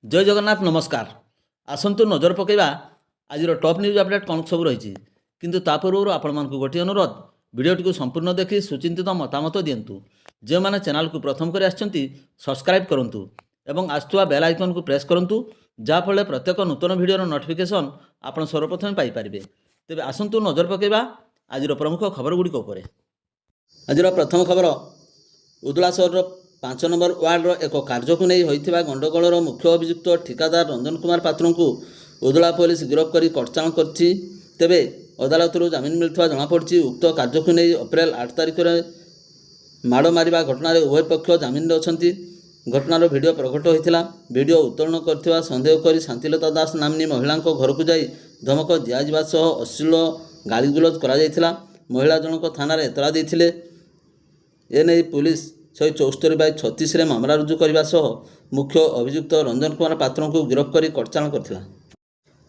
जय जगन्नाथ नमस्कार। आसतु नजर पकईवा आज टॉप न्यूज अपडेट कौन सब रही किंतु ता पूर्व आपण मानक गोटे अनुरोध भिडटी संपूर्ण देखि सुचिंतित मतामत दिंतु। जो मैंने चैनल को प्रथम कर सब्सक्राइब करूँ और आसुवा बेल आइकन को प्रेस करूँ जहाँफल प्रत्येक नूतन भिडर नोटिफिकेशन आप सर्वप्रथम पाइपर। तेज आसतु नजर पकईवा आज प्रमुख खबर गुड़िक। आज प्रथम खबर उदला सहर 5 नंबर वार्डर एक कार्य को नहीं होता गंडगोलर मुख्य अभियुक्त ठिकादार रंजन कुमार पात्र को उदला पुलिस गिरफ्त कर कटचाण कर तेबे अदालत जमीन मिलता जमापड़ी। उक्त कार्य को नहीं अप्रैल 8 तारिख में माड़ मारिबा घटना उभय पक्ष जमीन अच्छा। घटनार भिडियो प्रकट होता भिडियो उत्तोलन कर सन्देह कर शांतिलता दास नामनी महिला घर को जाई धमक दिज्वा अश्लील गालीगुलज कर महिला जनक थाना एतला देते। एने पुलिस 174/36 मामला रुजु करने मुख्य अभियुक्त रंजन कुमार पात्र को गिरफ्त कर कटचाण करथिला।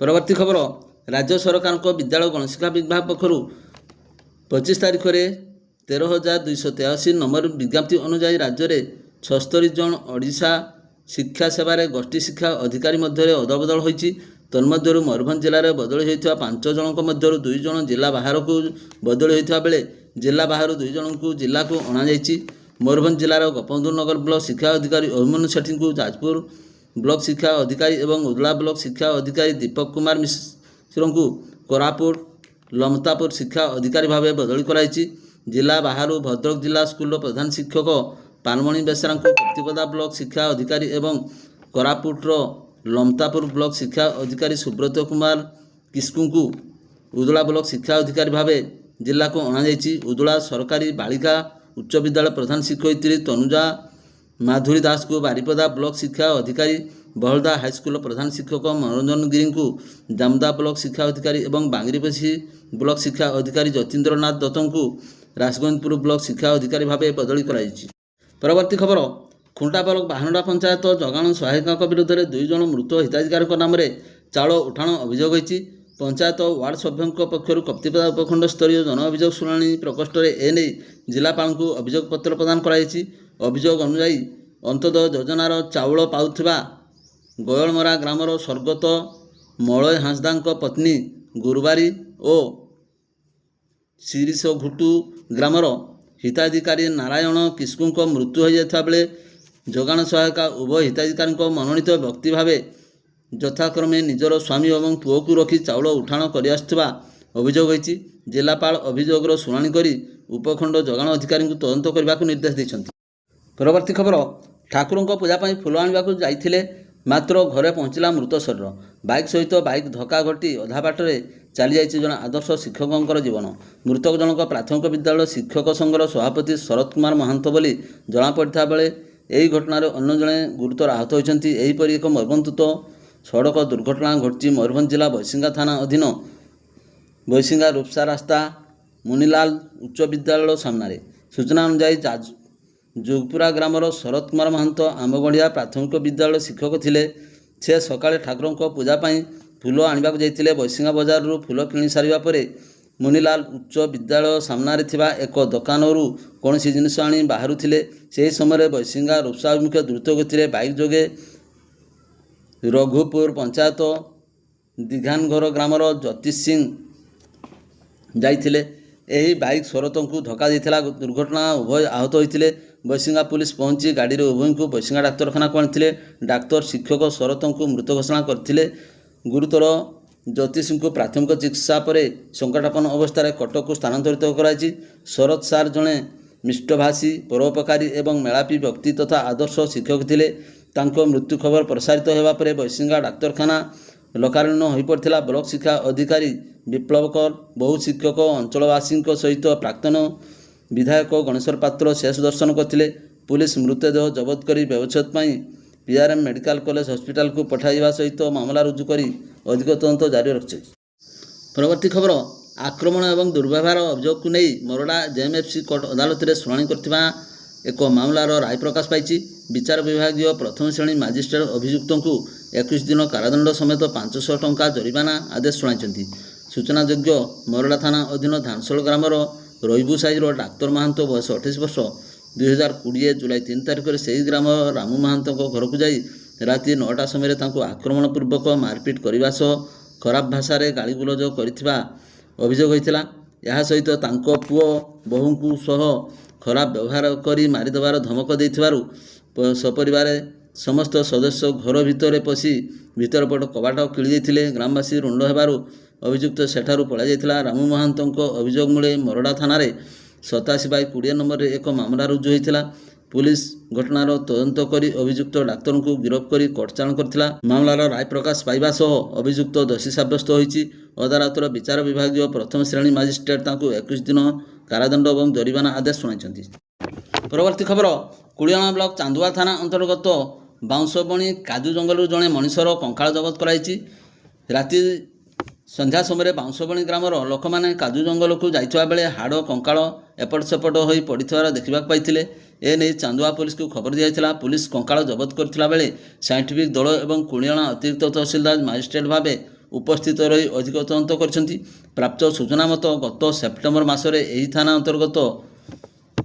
परवर्ती खबर राज्य सरकार विद्यालय गणशिक्षा विभाग पक्षर 25 तारिख में 13,283 नंबर विज्ञप्ति अनुजाई राज्य में 76 जन ओडिशा शिक्षा सेवार गोष्ठी शिक्षा अधिकारी मध्य अदबदल होती। तन्मध्यरु मयूरभंज जिले में बदली होता 5 जनों मध्य 2 जन जिला बाहर को बदली होता बेले जिला बाहर 2 जन को जिला को अणाई। मयूरभंज जिलार गोपबंधु नगर ब्लॉक शिक्षा अधिकारी अभिमन्यु सेठी को जाजपुर ब्लॉक शिक्षा अधिकारी और उदला ब्लॉक शिक्षा अधिकारी दीपक कुमार मिश्र को कोरापुट लमतापुर शिक्षा अधिकारी भाव बदली कराई। जिला बाहर भद्रक जिला स्कूल प्रधान शिक्षक पानमणि बेसरा को प्रतिपदा ब्लॉक शिक्षा अधिकारी और कोरापुटर लमतापुर ब्लॉक शिक्षा अधिकारी सुब्रत कुमार किस्कू को उदला ब्लॉक शिक्षा अधिकारी भाव जिला को अणाई। उदला सरकारी बालिका उच्च विद्यालय प्रधान शिक्षयित्री तनुजा माधुरी दास को बारिपदा ब्लॉक शिक्षा अधिकारी, बहलदा हाईस्कूल प्रधान शिक्षक मनोरंजन गिरी को जामदा ब्लॉक शिक्षा अधिकारी और बांगरीपसी ब्लॉक शिक्षा अधिकारी जतीन्द्रनाथ दत्त को राजगंजपुर ब्लॉक शिक्षा अधिकारी भाव बदली कराई। परवर्ती खबर खुंटा ब्लॉक बाहनडा पंचायत जगाण सहायिका विरुद्ध में 2 जन मृत हिताधिकारी नाम चाउल उठाण अभियोग होती। पंचायत वार्ड सभ्यों पक्षर कप्तिपदा उपखंड स्तरीय जन अभियोग शुणाणी प्रकोष्ठ में एने जिलापाल को अभियोग पत्र प्रदान कराई। अभियोग अनुजाई अंत्योदय योजनार चाउल पाउथिबा गयलमरा ग्रामर स्वर्गत मलय हांसदा पत्नी गुरुबारी और शिरीषघुटू ग्रामर हिताधिकारी नारायण किस्कू मृत्यु हो जाता बेले जोगाण सहायिका उभय हिताधिकारी मनोनीत व्यक्ति भाव यथाक्रमे निजर स्वामी और पुओ को रखी चाउल उठाण कर अभियोग होती। जिलापाल अभियोगर शुणाणी कर उपखंड जोगाण अधिकारी को तदंत करने को निर्देश देते। परवर्ती खबर ठाकुर पूजापाई फुल आने जाइए मात्र घरे पहुँचला मृत शरीर। बाइक सहित बाइक धक्का घटी अधा बाटर चली जाइए जन आदर्श शिक्षकों जीवन। मृतक जनक प्राथमिक विद्यालय शिक्षक संघर सभापति शरद कुमार महांत बोली जमापड़ा बेले यही घटनार अन्य जड़े गुरुतर आहत होती। यहीपरि एक मर्मन्तुद सड़क दुर्घटना घटी मयूरभंज जिला बैसिंगा थाना अधीन बैसिंगा रूपसा रास्ता मुनीलाल उच्च विद्यालय सामने। सूचना अनुसार जोगपुरा ग्रामर शरद कुमार महांत आंबगढ़िया प्राथमिक विद्यालय शिक्षक थे। से सकाळे ठाकुर पूजापाई फूल आने जाते बैसिंगा बजार फूल किणी सारा पर मुनीलाल उच्च विद्यालय सामने थिबा एक दुकानरू कौन जिनिस आनी बाहरुथिले। से समय बैसिंगा रूपसा अभिमुखे द्रुत गति बाइक जोगे रघुपुर पंचायत दीघानघर ग्रामर ज्योतिष सिंह जाइथिले। एही बाइक शरतों को धक्का देथिला। दुर्घटना उभय आहत होते। बैसिंगा पुलिस पहुंची गाड़ी उभय को बैसिंगा डाक्तरखाना को आनी। डाक्तर शिक्षक शरतों को मृत घोषणा करथिले। गुरुतर ज्योतिष को प्राथमिक चिकित्सा पर संकटापन्न अवस्था कटक को स्थानांतरित कराई। शरद सार जड़े मिष्टभाषी परोपकारी और मेलापी व्यक्ति तथा आदर्श शिक्षक थे। तांको मृत्यु खबर प्रसारित होगा पर बैसिंगा डाक्तरखाना लोकारण्य हो पड़ा। ब्लॉक शिक्षा अधिकारी विप्लवकर बहु शिक्षक अंचलवासी सहित प्राक्तन विधायक गणेश्वर पात्र शेष दर्शन करते। पुलिस मृतदेह जबत कर व्यवच्छेद पीआरएम मेडिकल कॉलेज हॉस्पिटल को पठाइबा सहित मामला रुजु कर अधिक तदंत जारी रखिছে। परवर्ती खबर आक्रमण और दुर्व्यवहार अभियोग को नहीं मोरडा जेएमएफसी कोर्ट अदालत में शुणाणी करथिबा एक मामलार राय प्रकाश पाई। विचार विभागीय प्रथम श्रेणी मजिस्ट्रेट अभियुक्तों को 21 दिन कारादंड समेत 500 टंका जरिमाना आदेश शुणाई। सूचनायोग्य मोरडा थाना अधीन धानसोल ग्रामर रईबू साइर डाक्तर महांत बयस 28 वर्ष 2020 जुलाई 3 तारिख से ग्राम रामू महांत घर को जाई ରାତି 9ଟା ସମୟରେ ତାଙ୍କୁ ଆକ୍ରମଣପୂର୍ବକ ମାରପିଟ୍ କରିବା ସହ ଖରାପ ଭାଷାରେ ଗାଳିଗୁଲଜ କରିଥିବା ଅଭିଯୋଗ ହୋଇଥିଲା। ଏହା ସହିତ ତାଙ୍କ ପୁଅ ବୋହୂଙ୍କୁ ସହ ଖରାପ ବ୍ୟବହାର କରି ମାରିଦେବାର ଧମକ ଦେଇଥିବାରୁ ସପରିବାରେ ସମସ୍ତ ସଦସ୍ୟ ଘର ଭିତରେ ପଶି ଭିତର ପଟ କବାଟ କିଳି ଦେଇଥିଲେ। ଗ୍ରାମବାସୀ ରୁଣ୍ଡ ହେବାରୁ ଅଭିଯୁକ୍ତ ସେଠାରୁ ପଳାଇଯାଇଥିଲା। ରାମୁ ମହାନ୍ତଙ୍କ ଅଭିଯୋଗ ମୂଳେ ମରଡ଼ା ଥାନାରେ 87/20 ନମ୍ବରରେ ଏକ ମାମଲା ରୁଜୁ ହୋଇଥିଲା। ପୁଲିସ ଘଟଣାର ତଦନ୍ତ କରି ଅଭିଯୁକ୍ତ ଡାକ୍ତରଙ୍କୁ ଗିରଫ କରି କୋର୍ଟ ଚାଲାଣ କରିଥିଲା। ମାମଲାର ରାୟ ପ୍ରକାଶ ପାଇବା ସହ ଅଭିଯୁକ୍ତ ଦୋଷୀ ସାବ୍ୟସ୍ତ ହୋଇଛି। ଅଦାଲତର ବିଚାର ବିଭାଗୀୟ ପ୍ରଥମ ଶ୍ରେଣୀ ମାଜିଷ୍ଟ୍ରେଟ ତାଙ୍କୁ 21 ଦିନ କାରାଦଣ୍ଡ ଏବଂ ଜରିମାନା ଆଦେଶ ଶୁଣାଇଛନ୍ତି। ପରବର୍ତ୍ତୀ ଖବର, କୁଳିଅଣା ବ୍ଲକ ଚାନ୍ଦୁଆ ଥାନା ଅନ୍ତର୍ଗତ ବାଉଁଶବଣୀ କାଜୁ ଜଙ୍ଗଲରୁ ଜଣେ ମଣିଷର କଙ୍କାଳ ଜବତ କରାଯାଇଛି। ରାତି ସନ୍ଧ୍ୟା ସମୟରେ ବାଉଁଶବଣୀ ଗ୍ରାମର ଲୋକମାନେ କାଜୁ ଜଙ୍ଗଲକୁ ଯାଇଥିବା ବେଳେ ହାଡ଼ କଙ୍କାଳ ଏପଟ ସେପଟ ହୋଇ ପଡ଼ିଥିବାର ଦେଖିବାକୁ ପାଇଥିଲେ। ଏନେଇ ଚାନ୍ଦୁଆ ପୁଲିସକୁ ଖବର ଦିଆଯାଇଥିଲା। ପୁଲିସ କଙ୍କାଳ ଜବତ କରିଥିଲା ବେଳେ ସାଇଣ୍ଟିଫିକ୍ ଦଳ ଏବଂ କୁଳିଅଣା ଅତିରିକ୍ତ ତହସିଲଦାର ମାଜିଷ୍ଟ୍ରେଟ ଭାବେ ଉପସ୍ଥିତ ରହି ଅଧିକ ତଦନ୍ତ କରିଛନ୍ତି। ପ୍ରାପ୍ତ ସୂଚନା ମତ ଗତ ସେପ୍ଟେମ୍ବର ମାସରେ ଏହି ଥାନା ଅନ୍ତର୍ଗତ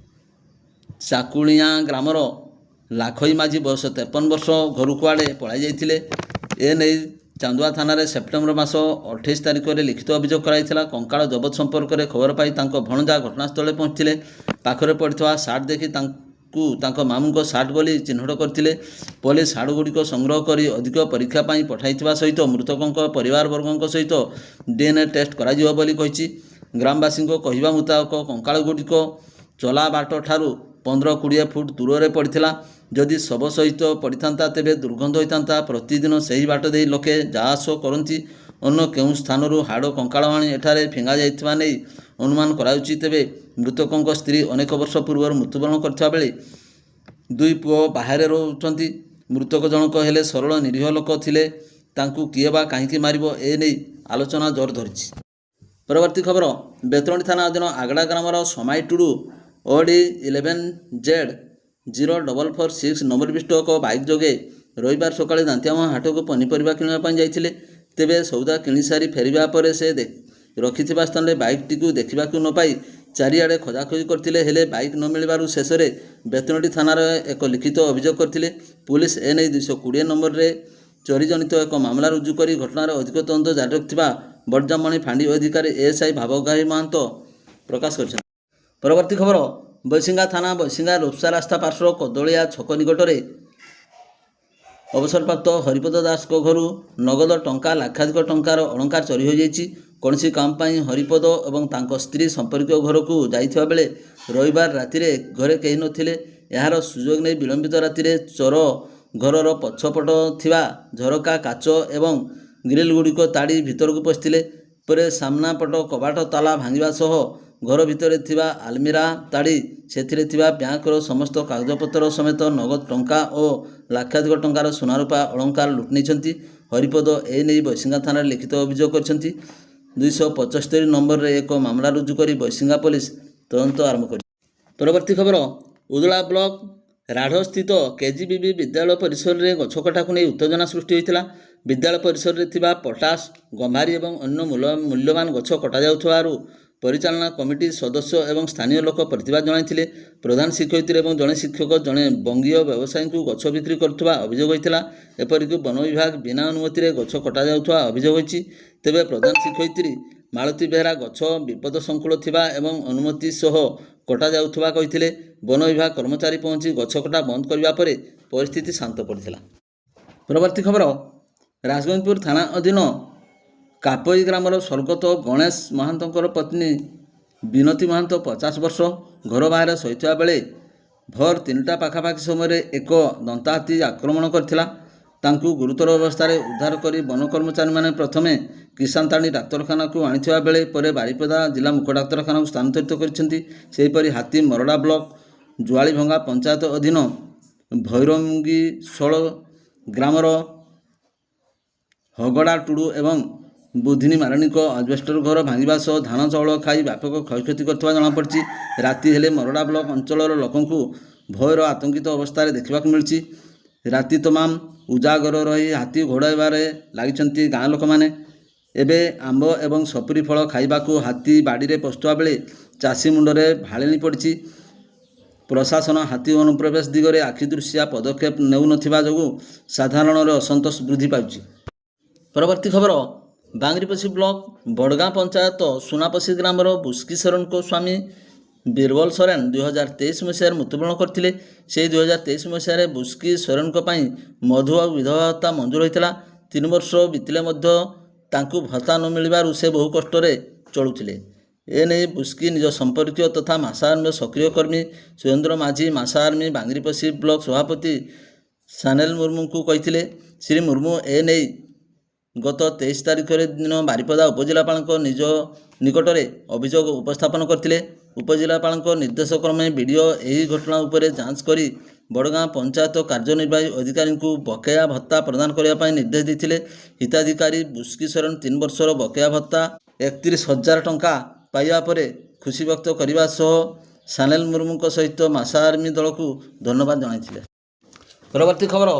ଚାକୁଳିଆ ଗ୍ରାମର ଲାଖଇ ମାଝୀ ବୟସ 53 ବର୍ଷ ଘରୁ କୁଆଡ଼େ ପଳାଇ ଯାଇଥିଲେ। ଏନେଇ ଚାନ୍ଦୁଆ ଥାନାରେ ସେପ୍ଟେମ୍ବର ମାସ 28 ତାରିଖରେ ଲିଖିତ ଅଭିଯୋଗ କରାଯାଇଥିଲା। କଙ୍କାଳ ଜବତ ସମ୍ପର୍କରେ ଖବର ପାଇ ତାଙ୍କ ଭଣଜା ଘଟଣାସ୍ଥଳରେ ପହଞ୍ଚିଥିଲେ। ପାଖରେ ପଡ଼ିଥିବା ସାର୍ଟ ଦେଖି ତାଙ୍କୁ ତାଙ୍କ ମାମୁଙ୍କ ସାର୍ଟ ବୋଲି ଚିହ୍ନଟ କରିଥିଲେ। ପୋଲିସ ହାଡ଼ଗୁଡ଼ିକ ସଂଗ୍ରହ କରି ଅଧିକ ପରୀକ୍ଷା ପାଇଁ ପଠାଇଥିବା ସହିତ ମୃତକଙ୍କ ପରିବାରବର୍ଗଙ୍କ ସହିତ DNA ଟେଷ୍ଟ କରାଯିବ ବୋଲି କହିଛି। ଗ୍ରାମବାସୀଙ୍କ କହିବା ମୁତାବକ କଙ୍କାଳଗୁଡ଼ିକ ଚଲା ବାଟଠାରୁ 15-20 ଫୁଟ ଦୂରରେ ପଡ଼ିଥିଲା। ଯଦି ଶବ ସହିତ ପଡ଼ିଥାନ୍ତା ତେବେ ଦୁର୍ଗନ୍ଧ ହୋଇଥାନ୍ତା। ପ୍ରତିଦିନ ସେହି ବାଟ ଦେଇ ଲୋକେ ଯା ଆସ କରନ୍ତି। ଅନ୍ୟ କେଉଁ ସ୍ଥାନରୁ ହାଡ଼ କଙ୍କାଳ ଆଣି ଏଠାରେ ଫିଙ୍ଗା ଯାଇଥିବା ନେଇ ଅନୁମାନ କରାଯାଉଛି। ତେବେ ମୃତକଙ୍କ ସ୍ତ୍ରୀ ଅନେକ ବର୍ଷ ପୂର୍ବରୁ ମୃତ୍ୟୁବରଣ କରିଥିବା ବେଳେ 2 ପୁଅ ବାହାରେ ରହୁଛନ୍ତି। ମୃତକ ଜଣକ ହେଲେ ସରଳ ନିରୀହ ଲୋକ ଥିଲେ। ତାଙ୍କୁ କିଏ ବା କାହିଁକି ମାରିବ, ଏ ନେଇ ଆଲୋଚନା ଜୋର ଧରିଛି। ପରବର୍ତ୍ତୀ ଖବର, ବେତନଟୀ ଥାନା ଅଧୀନ ଆଗଡ଼ା ଗ୍ରାମର ସମାଇ ଟୁଡୁ OD 11Z0446 ନମ୍ବର ବିଶିଷ୍ଟ ଏକ ବାଇକ୍ ଯୋଗେ ରବିବାର ସକାଳେ ଦାନ୍ତିଆମୁହାଁ ହାଟକୁ ପନିପରିବା କିଣିବା ପାଇଁ ଯାଇଥିଲେ। ତେବେ ସଉଦା କିଣିସାରି ଫେରିବା ପରେ ସେ ରଖିଥିବା ସ୍ଥାନରେ ବାଇକ୍ଟିକୁ ଦେଖିବାକୁ ନ ପାଇ ଚାରିଆଡ଼େ ଖୋଜାଖୋଜି କରିଥିଲେ। ହେଲେ ବାଇକ୍ ନ ମିଳିବାରୁ ଶେଷରେ ବେତନଟୀ ଥାନାରେ ଏକ ଲିଖିତ ଅଭିଯୋଗ କରିଥିଲେ। ପୁଲିସ ଏନେଇ 220 ନମ୍ବରରେ ଚୋରିଜନିତ ଏକ ମାମଲା ରୁଜୁ କରି ଘଟଣାର ଅଧିକ ତଦନ୍ତ ଜାରି ରଖିଥିବା ବଡ଼ଜାମଣି ଫାଣ୍ଡି ଅଧିକାରୀ ASI ଭାବଗ୍ରାହୀ ମହାନ୍ତ ପ୍ରକାଶ କରିଛନ୍ତି। ପରବର୍ତ୍ତୀ ଖବର, ବୈଶିଙ୍ଗା ଥାନା ବୈଶିଙ୍ଗା ରୋପ୍ସା ରାସ୍ତା ପାର୍ଶ୍ୱ କଦଳିଆ ଛକ ନିକଟରେ ଅବସରପ୍ରାପ୍ତ ହରିପଦ ଦାସଙ୍କ ଘରୁ ନଗଦ ଟଙ୍କା ଲକ୍ଷାଧିକ ଟଙ୍କାର ଅଳଙ୍କାର ଚୋରି ହୋଇଯାଇଛି। କୌଣସି କାମ ପାଇଁ ହରିପଦ ଏବଂ ତାଙ୍କ ସ୍ତ୍ରୀ ସମ୍ପର୍କୀୟ ଘରକୁ ଯାଇଥିବା ବେଳେ ରବିବାର ରାତିରେ ଘରେ କେହି ନଥିଲେ। ଏହାର ସୁଯୋଗ ନେଇ ବିଳମ୍ବିତ ରାତିରେ ଚୋର ଘରର ପଛପଟ ଥିବା ଝରକା କାଚ ଏବଂ ଗ୍ରିଲଗୁଡ଼ିକ ତାଡ଼ି ଭିତରକୁ ପଶିଥିଲେ। ପରେ ସାମ୍ନା ପଟ କବାଟ ତାଲା ଭାଙ୍ଗିବା ସହ ଘର ଭିତରେ ଥିବା ଆଲମିରା ତାଡ଼ି ସେଥିରେ ଥିବା ବ୍ୟାଙ୍କର ସମସ୍ତ କାଗଜପତ୍ର ସମେତ ନଗଦ ଟଙ୍କା ଓ ଲକ୍ଷାଧିକ ଟଙ୍କାର ସୁନାରୂପା ଅଳଙ୍କାର ଲୁଟି ନେଇଛନ୍ତି। ହରିପଦ ଏ ନେଇ ବୈଶିଙ୍ଗା ଥାନାରେ ଲିଖିତ ଅଭିଯୋଗ କରିଛନ୍ତି। 275 ନମ୍ବରରେ ଏକ ମାମଲା ରୁଜୁ କରି ବୈଶିଙ୍ଗା ପୋଲିସ ତଦନ୍ତ ଆରମ୍ଭ କରିଛି। ପରବର୍ତ୍ତୀ ଖବର, ଉଦଳା ବ୍ଲକ ରାଢ଼ସ୍ଥିତ KGBB ବିଦ୍ୟାଳୟ ପରିସରରେ ଗଛ କଟାକୁ ନେଇ ଉତ୍ତେଜନା ସୃଷ୍ଟି ହୋଇଥିଲା। ବିଦ୍ୟାଳୟ ପରିସରରେ ଥିବା ପଟାସ, ଗମ୍ଭାରୀ ଏବଂ ଅନ୍ୟ ମୂଲ୍ୟବାନ ଗଛ କଟାଯାଉଥିବାରୁ ପରିଚାଳନା କମିଟି ସଦସ୍ୟ ଏବଂ ସ୍ଥାନୀୟ ଲୋକ ପ୍ରତିବାଦ ଜଣାଇଥିଲେ। ପ୍ରଧାନ ଶିକ୍ଷୟିତ୍ରୀ ଏବଂ ଜଣେ ଶିକ୍ଷକ ଜଣେ ବଙ୍ଗୀୟ ବ୍ୟବସାୟୀଙ୍କୁ ଗଛ ବିକ୍ରି କରୁଥିବା ଅଭିଯୋଗ ହୋଇଥିଲା। ଏପରିକି ବନ ବିଭାଗ ବିନା ଅନୁମତିରେ ଗଛ କଟାଯାଉଥିବା ଅଭିଯୋଗ ହୋଇଛି। ତେବେ ପ୍ରଧାନ ଶିକ୍ଷୟିତ୍ରୀ ମାଳତୀ ବେହେରା ଗଛ ବିପଦସଙ୍କୁଳ ଥିବା ଏବଂ ଅନୁମତି ସହ କଟାଯାଉଥିବା କହିଥିଲେ। ବନ ବିଭାଗ କର୍ମଚାରୀ ପହଞ୍ଚି ଗଛ କଟା ବନ୍ଦ କରିବା ପରେ ପରିସ୍ଥିତି ଶାନ୍ତ ପଡ଼ିଥିଲା। ପରବର୍ତ୍ତୀ ଖବର, ରାଜଗଞ୍ଜପୁର ଥାନା ଅଧୀନ କାପୋଇ ଗ୍ରାମର ସ୍ୱର୍ଗତ ଗଣେଶ ମହାନ୍ତଙ୍କର ପତ୍ନୀ ବିନତୀ ମହାନ୍ତ 50 ବର୍ଷ ଘର ବାହାରେ ଶୋଇଥିବା ବେଳେ ଭୋର 3ଟା ପାଖାପାଖି ସମୟରେ ଏକ ଦନ୍ତାହାତୀ ଆକ୍ରମଣ କରିଥିଲା। ତାଙ୍କୁ ଗୁରୁତର ଅବସ୍ଥାରେ ଉଦ୍ଧାର କରି ବନ କର୍ମଚାରୀମାନେ ପ୍ରଥମେ କିଷାନତାଣୀ ଡାକ୍ତରଖାନାକୁ ଆଣିଥିବା ବେଳେ ପରେ ବାରିପଦା ଜିଲ୍ଲା ମୁଖ୍ୟ ଡାକ୍ତରଖାନାକୁ ସ୍ଥାନାନ୍ତରିତ କରିଛନ୍ତି। ସେହିପରି ହାତୀ ମରଡ଼ା ବ୍ଲକ ଜୁଆଳିଭଙ୍ଗା ପଞ୍ଚାୟତ ଅଧୀନ ଭୈରଙ୍ଗୀଶୋଳ ଗ୍ରାମର ହଗଡ଼ା ଟୁଡୁ ଏବଂ ବୁଧିନୀ ମାରଣୀଙ୍କ ଆଜବେଷ୍ଟର ଘର ଭାଙ୍ଗିବା ସହ ଧାନ ଚାଉଳ ଖାଇ ବ୍ୟାପକ କ୍ଷୟକ୍ଷତି କରିଥିବା ଜଣାପଡ଼ିଛି। ରାତି ହେଲେ ମରଡ଼ା ବ୍ଲକ ଅଞ୍ଚଳର ଲୋକଙ୍କୁ ଭୟର ଆତଙ୍କିତ ଅବସ୍ଥାରେ ଦେଖିବାକୁ ମିଳିଛି। ରାତି ତମାମ ଉଜାଗର ରହି ହାତୀ ଘଉଡ଼ାଇବାରେ ଲାଗିଛନ୍ତି ଗାଁ ଲୋକମାନେ। ଏବେ ଆମ୍ବ ଏବଂ ସପୁରୀ ଫଳ ଖାଇବାକୁ ହାତୀ ବାଡ଼ିରେ ପଶୁଥିବା ବେଳେ ଚାଷୀ ମୁଣ୍ଡରେ ଭାଳେଣି ପଡ଼ିଛି। ପ୍ରଶାସନ ହାତୀ ଅନୁପ୍ରବେଶ ଦିଗରେ ଆଖିଦୃଶିଆ ପଦକ୍ଷେପ ନେଉନଥିବା ଯୋଗୁଁ ସାଧାରଣରେ ଅସନ୍ତୋଷ ବୃଦ୍ଧି ପାଉଛି। ପରବର୍ତ୍ତୀ ଖବର, ବାଙ୍ଗିରିପୋଷି ବ୍ଲକ ବଡ଼ଗାଁ ପଞ୍ଚାୟତ ସୁନାପୋଷି ଗ୍ରାମର ବୁସ୍କି ସୋରେନଙ୍କ ସ୍ୱାମୀ ବୀରବଲ ସୋରେନ 2023 ମସିହାରେ ମୃତ୍ୟୁବରଣ କରିଥିଲେ। ସେହି 2023 ମସିହାରେ ବୁସ୍କି ସୋରେନଙ୍କ ପାଇଁ ମଧୁ ଆଉ ବିଧବା ଭତ୍ତା ମଞ୍ଜୁର ହୋଇଥିଲା। 3 ବର୍ଷ ବିତିଲେ ମଧ୍ୟ ତାଙ୍କୁ ଭତ୍ତା ନ ମିଳିବାରୁ ସେ ବହୁ କଷ୍ଟରେ ଚଳୁଥିଲେ। ଏନେଇ ବୁସ୍କି ନିଜ ସମ୍ପର୍କୀୟ ତଥା ମାସା ଆର୍ମିର ସକ୍ରିୟ କର୍ମୀ ସୁରେନ୍ଦ୍ର ମାଝୀ, ମାସା ଆର୍ମି ବାଙ୍ଗିରିପୋଷି ବ୍ଲକ ସଭାପତି ସାନେଲ ମୁର୍ମୁଙ୍କୁ କହିଥିଲେ। ଶ୍ରୀ ମୁର୍ମୁ ଏନେଇ ଗତ 23 ତାରିଖରେ ଦିନ ବାରିପଦା ଉପଜିଲ୍ଲାପାଳଙ୍କ ନିକଟରେ ଅଭିଯୋଗ ଉପସ୍ଥାପନ କରିଥିଲେ। ଉପଜିଲ୍ଲାପାଳଙ୍କ ନିର୍ଦ୍ଦେଶ କ୍ରମେ ବିଡ଼ିଓ ଏହି ଘଟଣା ଉପରେ ଯାଞ୍ଚ କରି ବଡ଼ଗାଁ ପଞ୍ଚାୟତ କାର୍ଯ୍ୟନିର୍ବାହୀ ଅଧିକାରୀଙ୍କୁ ବକେୟା ଭତ୍ତା ପ୍ରଦାନ କରିବା ପାଇଁ ନିର୍ଦ୍ଦେଶ ଦେଇଥିଲେ। ହିତାଧିକାରୀ ବୁସ୍କି ସୋରେନ 3 ବର୍ଷର ବକେୟା ଭତ୍ତା 31,000 ଟଙ୍କା ପାଇବା ପରେ ଖୁସି ବ୍ୟକ୍ତ କରିବା ସହ ସାନେଲ ମୁର୍ମୁଙ୍କ ସହିତ ମାସା ଆର୍ମି ଦଳକୁ ଧନ୍ୟବାଦ ଜଣାଇଥିଲେ। ପରବର୍ତ୍ତୀ ଖବର,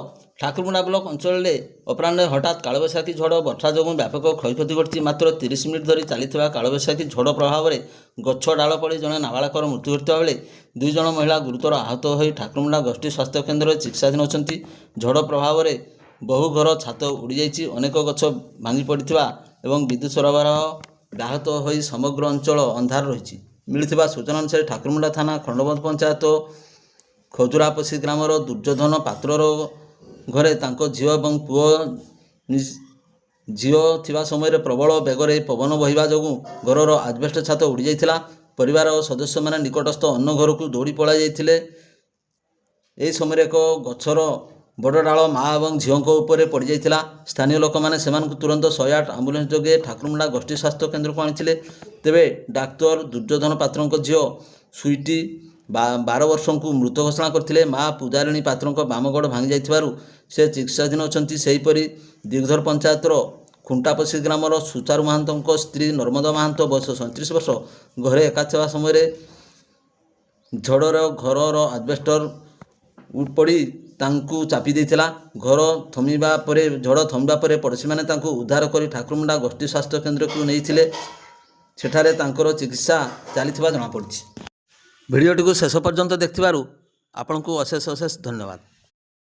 ଠାକୁରମୁଣ୍ଡା ବ୍ଲକ ଅଞ୍ଚଳରେ ଅପରାହ୍ନରେ ହଠାତ୍ କାଳବୈଶାଖୀ ଝଡ଼ ବର୍ଷା ଯୋଗୁଁ ବ୍ୟାପକ କ୍ଷୟକ୍ଷତି ଘଟିଛି। ମାତ୍ର 30 ମିନିଟ୍ ଧରି ଚାଲିଥିବା କାଳବୈଶାଖୀ ଝଡ଼ ପ୍ରଭାବରେ ଗଛ ଡାଳ ପଡ଼ି ଜଣେ ନାବାଳକର ମୃତ୍ୟୁ ଘଟିଥିବା ବେଳେ 2 ଜଣ ମହିଳା ଗୁରୁତର ଆହତ ହୋଇ ଠାକୁରମୁଣ୍ଡା ଗୋଷ୍ଠୀ ସ୍ୱାସ୍ଥ୍ୟ କେନ୍ଦ୍ରରେ ଚିକିତ୍ସାଧୀନ ଅଛନ୍ତି। ଝଡ଼ ପ୍ରଭାବରେ ବହୁ ଘର ଛାତ ଉଡ଼ିଯାଇଛି, ଅନେକ ଗଛ ଭାଙ୍ଗି ପଡ଼ିଥିବା ଏବଂ ବିଦ୍ୟୁତ୍ ସରବରାହ ବ୍ୟାହତ ହୋଇ ସମଗ୍ର ଅଞ୍ଚଳ ଅନ୍ଧାର ରହିଛି। ମିଳିଥିବା ସୂଚନା ଅନୁସାରେ ଠାକୁରମୁଣ୍ଡା ଥାନା ଖଣ୍ଡବନ୍ଧ ପଞ୍ଚାୟତ ଖଜୁରାପୋଷି ଗ୍ରାମର ଦୁର୍ଯ୍ୟୋଧନ ପାତ୍ରର ଘରେ ତାଙ୍କ ଝିଅ ଏବଂ ପୁଅ ଝିଅ ଥିବା ସମୟରେ ପ୍ରବଳ ବେଗରେ ପବନ ବହିବା ଯୋଗୁଁ ଘରର ଆଜବେଷ୍ଟ ଛାତ ଉଡ଼ିଯାଇଥିଲା। ପରିବାର ସଦସ୍ୟମାନେ ନିକଟସ୍ଥ ଅନ୍ୟ ଘରକୁ ଦୌଡ଼ି ପଳାଇ ଯାଇଥିଲେ। ଏହି ସମୟରେ ଏକ ଗଛର ବଡ଼ ଡାଳ ମା ଏବଂ ଝିଅଙ୍କ ଉପରେ ପଡ଼ିଯାଇଥିଲା। ସ୍ଥାନୀୟ ଲୋକମାନେ ସେମାନଙ୍କୁ ତୁରନ୍ତ 108 ଆମ୍ବୁଲାନ୍ସ ଯୋଗେ ଠାକୁରମୁଣ୍ଡା ଗୋଷ୍ଠୀ ସ୍ୱାସ୍ଥ୍ୟ କେନ୍ଦ୍ରକୁ ଆଣିଥିଲେ। ତେବେ ଡାକ୍ତର ଦୁର୍ଯ୍ୟୋଧନ ପାତ୍ରଙ୍କ ଝିଅ ସୁଇଟି 12 ବର୍ଷଙ୍କୁ ମୃତ ଘୋଷଣା କରିଥିଲେ। ମା ପୂଜାରିଣୀ ପାତ୍ରଙ୍କ ବାମ ଗୋଡ଼ ଭାଙ୍ଗି ଯାଇଥିବାରୁ ସେ ଚିକିତ୍ସାଧୀନ ଅଛନ୍ତି। ସେହିପରି ଦିଗଧର ପଞ୍ଚାୟତର ଖୁଣ୍ଟାପୋଷି ଗ୍ରାମର ସୁଚାରୁ ମହାନ୍ତଙ୍କ ସ୍ତ୍ରୀ ନର୍ମଦା ମହାନ୍ତ ବୟସ 37 ବର୍ଷ ଘରେ ଏକା ଥିବା ସମୟରେ ଝଡ଼ର ଘରର ଆଜବେଷ୍ଟର ପଡ଼ି ତାଙ୍କୁ ଚାପି ଦେଇଥିଲା। ଝଡ଼ ଥମିବା ପରେ ପଡ଼ୋଶୀମାନେ ତାଙ୍କୁ ଉଦ୍ଧାର କରି ଠାକୁରମୁଣ୍ଡା ଗୋଷ୍ଠୀ ସ୍ୱାସ୍ଥ୍ୟ କେନ୍ଦ୍ରକୁ ନେଇଥିଲେ। ସେଠାରେ ତାଙ୍କର ଚିକିତ୍ସା ଚାଲିଥିବା ଜଣାପଡ଼ିଛି। ଭିଡ଼ିଓଟିକୁ ଶେଷ ପର୍ଯ୍ୟନ୍ତ ଦେଖିଥିବାରୁ ଆପଣଙ୍କୁ ଅଶେଷ ଧନ୍ୟବାଦ।